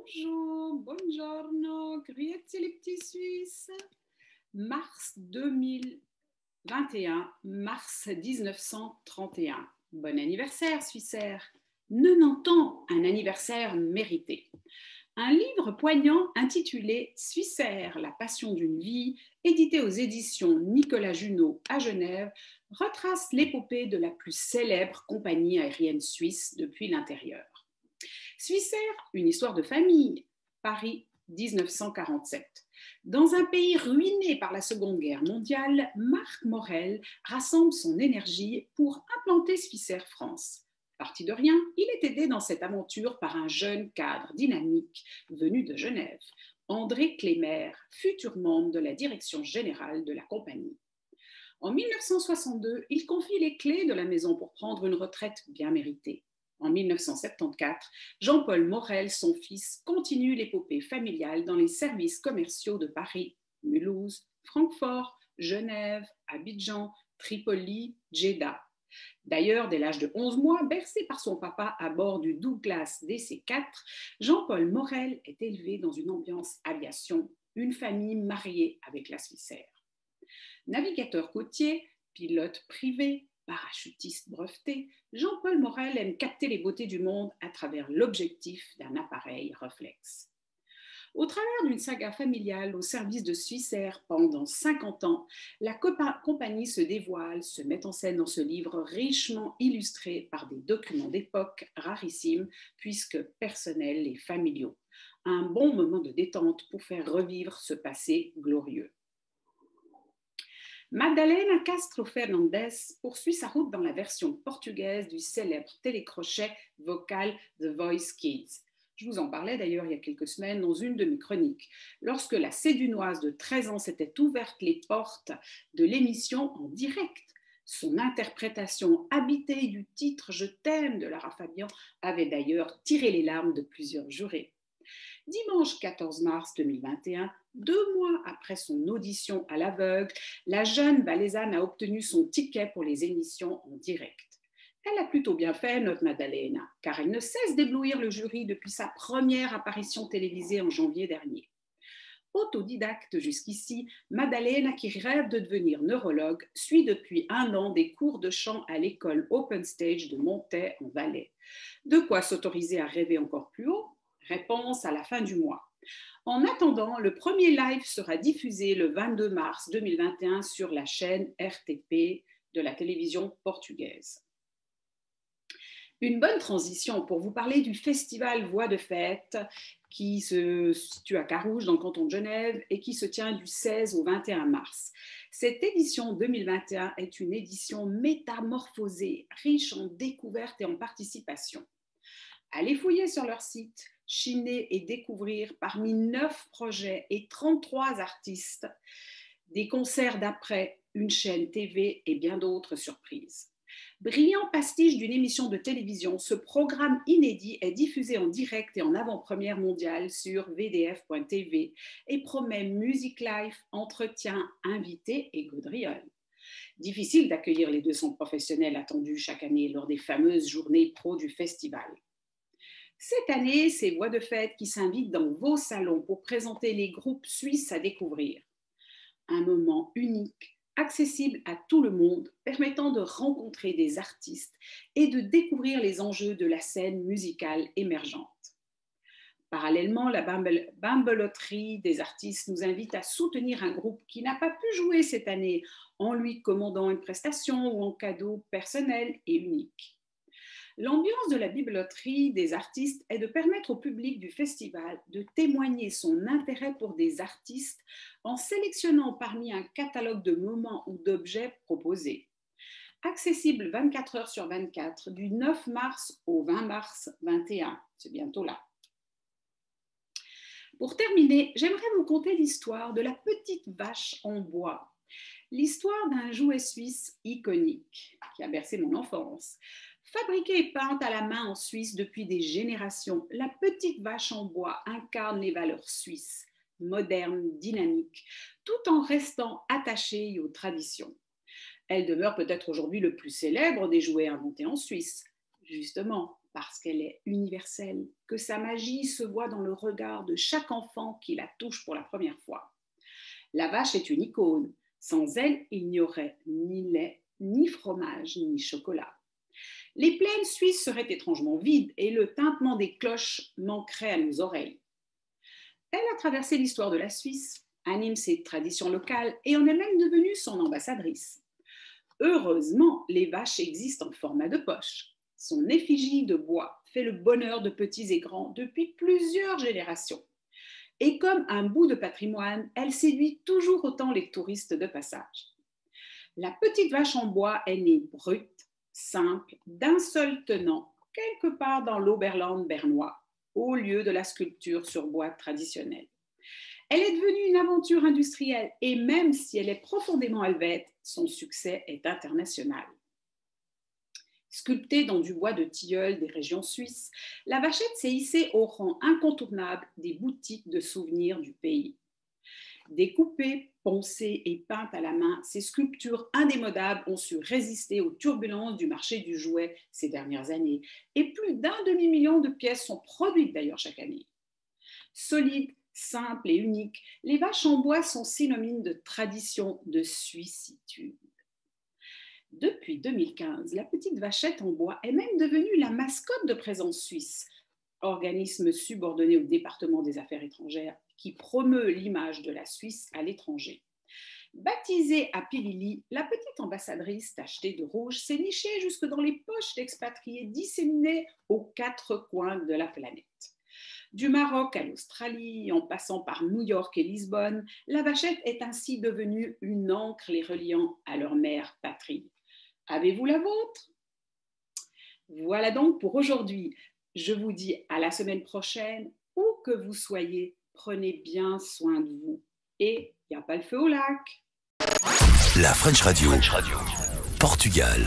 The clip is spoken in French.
Bonjour, buongiorno, grüezi les petits Suisses. Mars 2021, mars 1931. Bon anniversaire, Suissaire. 90 ans, un anniversaire mérité. Un livre poignant intitulé Suissaire, la passion d'une vie, édité aux éditions Nicolas Junot à Genève, retrace l'épopée de la plus célèbre compagnie aérienne suisse depuis l'intérieur. Suissaire, une histoire de famille, Paris 1947. Dans un pays ruiné par la Seconde Guerre mondiale, Marc Morel rassemble son énergie pour implanter Suissaire France. Parti de rien, il est aidé dans cette aventure par un jeune cadre dynamique venu de Genève, André Clémer, futur membre de la direction générale de la compagnie. En 1962, il confie les clés de la maison pour prendre une retraite bien méritée. En 1974, Jean-Paul Morel, son fils, continue l'épopée familiale dans les services commerciaux de Paris, Mulhouse, Francfort, Genève, Abidjan, Tripoli, Jeddah. D'ailleurs, dès l'âge de 11 mois, bercé par son papa à bord du Douglas DC-4, Jean-Paul Morel est élevé dans une ambiance aviation, une famille mariée avec la Suissaire. Navigateur côtier, pilote privé, parachutiste breveté, Jean-Paul Morel aime capter les beautés du monde à travers l'objectif d'un appareil réflexe. Au travers d'une saga familiale au service de Suissaire pendant 50 ans, la compagnie se dévoile, se met en scène dans ce livre richement illustré par des documents d'époque rarissimes puisque personnels et familiaux. Un bon moment de détente pour faire revivre ce passé glorieux. Madalena Castro Fernandes poursuit sa route dans la version portugaise du célèbre télécrochet vocal The Voice Kids. Je vous en parlais d'ailleurs il y a quelques semaines dans une de mes chroniques, lorsque la Sédunoise de 13 ans s'était ouverte les portes de l'émission en direct. Son interprétation habitée du titre « Je t'aime » de Lara Fabian avait d'ailleurs tiré les larmes de plusieurs jurés. Dimanche 14 mars 2021, 2 mois après son audition à l'aveugle, la jeune valaisanne a obtenu son ticket pour les émissions en direct. Elle a plutôt bien fait, notre Madalena, car elle ne cesse d'éblouir le jury depuis sa première apparition télévisée en janvier dernier. Autodidacte jusqu'ici, Madalena, qui rêve de devenir neurologue, suit depuis 1 an des cours de chant à l'école Open Stage de Montaix en Valais. De quoi s'autoriser à rêver encore plus haut? Réponse à la fin du mois. En attendant, le premier live sera diffusé le 22 mars 2021 sur la chaîne RTP de la télévision portugaise. Une bonne transition pour vous parler du festival Voix de Fête qui se situe à Carouge dans le canton de Genève et qui se tient du 16 au 21 mars. Cette édition 2021 est une édition métamorphosée, riche en découvertes et en participation. Allez fouiller sur leur site, chiner et découvrir parmi 9 projets et 33 artistes, des concerts d'après, une chaîne TV et bien d'autres surprises. Brillant pastiche d'une émission de télévision, ce programme inédit est diffusé en direct et en avant-première mondiale sur vdf.tv et promet music live, entretien, invités et gaudrioles. Difficile d'accueillir les 200 professionnels attendus chaque année lors des fameuses journées pro du festival. Cette année, c'est Voix de Fête qui s'invitent dans vos salons pour présenter les groupes suisses à découvrir. Un moment unique, accessible à tout le monde, permettant de rencontrer des artistes et de découvrir les enjeux de la scène musicale émergente. Parallèlement, la bambeloterie des artistes nous invite à soutenir un groupe qui n'a pas pu jouer cette année en lui commandant une prestation ou un cadeau personnel et unique. L'ambiance de la bibeloterie des artistes est de permettre au public du festival de témoigner son intérêt pour des artistes en sélectionnant parmi un catalogue de moments ou d'objets proposés. Accessible 24 heures sur 24, du 9 mars au 20 mars 21, c'est bientôt là. Pour terminer, j'aimerais vous conter l'histoire de la petite vache en bois. L'histoire d'un jouet suisse iconique qui a bercé mon enfance. Fabriquée et peinte à la main en Suisse depuis des générations, la petite vache en bois incarne les valeurs suisses, modernes, dynamiques, tout en restant attachée aux traditions. Elle demeure peut-être aujourd'hui le plus célèbre des jouets inventés en Suisse. Justement, parce qu'elle est universelle, que sa magie se voit dans le regard de chaque enfant qui la touche pour la première fois. La vache est une icône. Sans elle, il n'y aurait ni lait, ni fromage, ni chocolat. Les plaines suisses seraient étrangement vides et le tintement des cloches manquerait à nos oreilles. Elle a traversé l'histoire de la Suisse, anime ses traditions locales et en est même devenue son ambassadrice. Heureusement, les vaches existent en format de poche. Son effigie de bois fait le bonheur de petits et grands depuis plusieurs générations. Et comme un bout de patrimoine, elle séduit toujours autant les touristes de passage. La petite vache en bois est née brute, simple, d'un seul tenant, quelque part dans l'Oberland bernois, au lieu de la sculpture sur bois traditionnelle. Elle est devenue une aventure industrielle et même si elle est profondément helvète, son succès est international. Sculptée dans du bois de tilleul des régions suisses, la vachette s'est hissée au rang incontournable des boutiques de souvenirs du pays. Découpées, poncées et peintes à la main, ces sculptures indémodables ont su résister aux turbulences du marché du jouet ces dernières années et plus d'un demi-million de pièces sont produites d'ailleurs chaque année. Solides, simples et uniques, les vaches en bois sont synonymes de tradition, de suissitude. Depuis 2015, la petite vachette en bois est même devenue la mascotte de Présence Suisse, organisme subordonné au département des Affaires étrangères qui promeut l'image de la Suisse à l'étranger. Baptisée à Pilili, la petite ambassadrice tachetée de rouge s'est nichée jusque dans les poches d'expatriés disséminés aux quatre coins de la planète. Du Maroc à l'Australie, en passant par New York et Lisbonne, la vachette est ainsi devenue une ancre les reliant à leur mère patrie. Avez-vous la vôtre? Voilà donc pour aujourd'hui. Je vous dis à la semaine prochaine. Où que vous soyez, prenez bien soin de vous. Et il n'y a pas le feu au lac. La French Radio. Portugal.